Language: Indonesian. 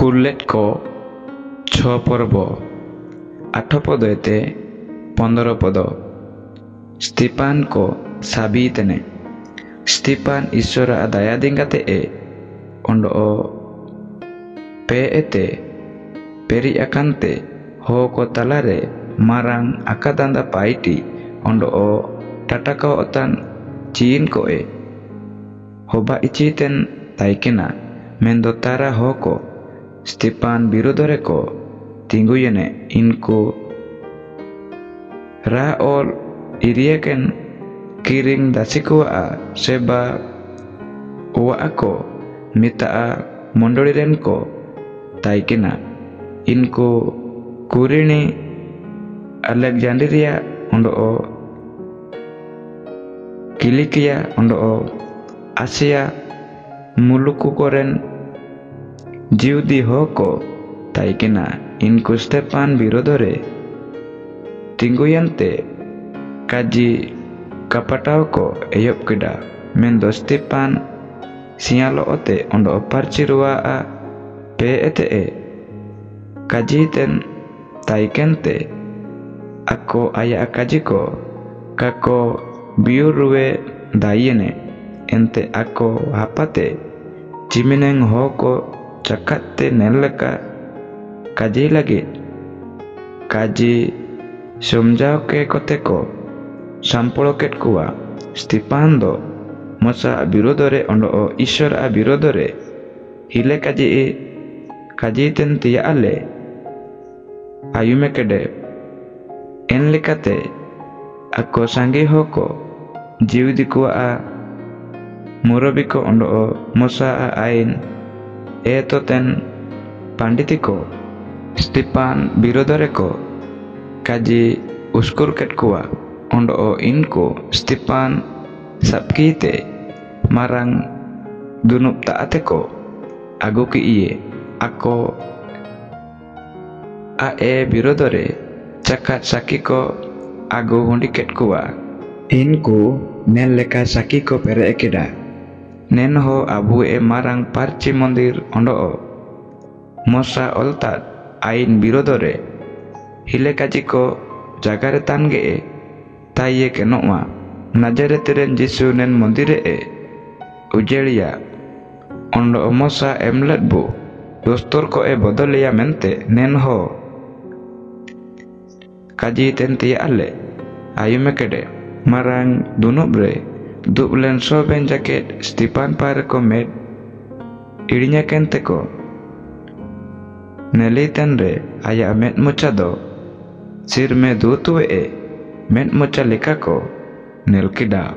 kulet ko 6 porbo 8 podo ete 15 podo Stipan ko sabi tene Stipan isora adaya dingate ondo o pe ete peri akante ho ko talare marang akadanda paiti ondo o tatakao otan ciin ko hoba iciten taikena mendotara hoko Stipan birodore ko tingguyene inku raol irieken kiring dasikuwa seba uwa ako mitaa mondoliren ko taikena inku kurini Alexandria ondo o Kilikia ondo o Asia muluku koren jiudi hoko taikena inku Stipan birodore tingguyante kaji kapatao ko eyop keda mendo Stipan sialo ote ondo o parcirua a pe ete kaji ten taikente ako aya akajiko kako biurue dayene ente ako hapate cimineng hoko cakatte neleka kaji lagi kaji sumjau ke koteko sampoloket kuwa Stipan do mosa birodore ondo o ishor a birodore hile kaji ten tia ale ayume kede en lekate ako sangi hoko jiudi kuwa a murobiko ondo o mosa a ain eto ten panditiko Stipan birodore ko kaji uskurket kuwa ondo o inku Stipan sapkite marang dunup taateko aguki iye ako ae birodore cakat sakiko agu hundiket kuwa inku nen leka sakiko pere ekeda nen ho abu marang parci mondir ondo o mosa oltat ain birodore hile kajiko jagare tange taye kenokwa Najaretiren Jesu nen mondire ujelia ondo o mosa emlet bu dostor ko bodolia mente nen ho kaji tenti ale ayume kede marang dunubre dublen soben jaket Stipan par komet irinya kenteko nelitenre aya met muchado sirme dutu met mucha likako nel kida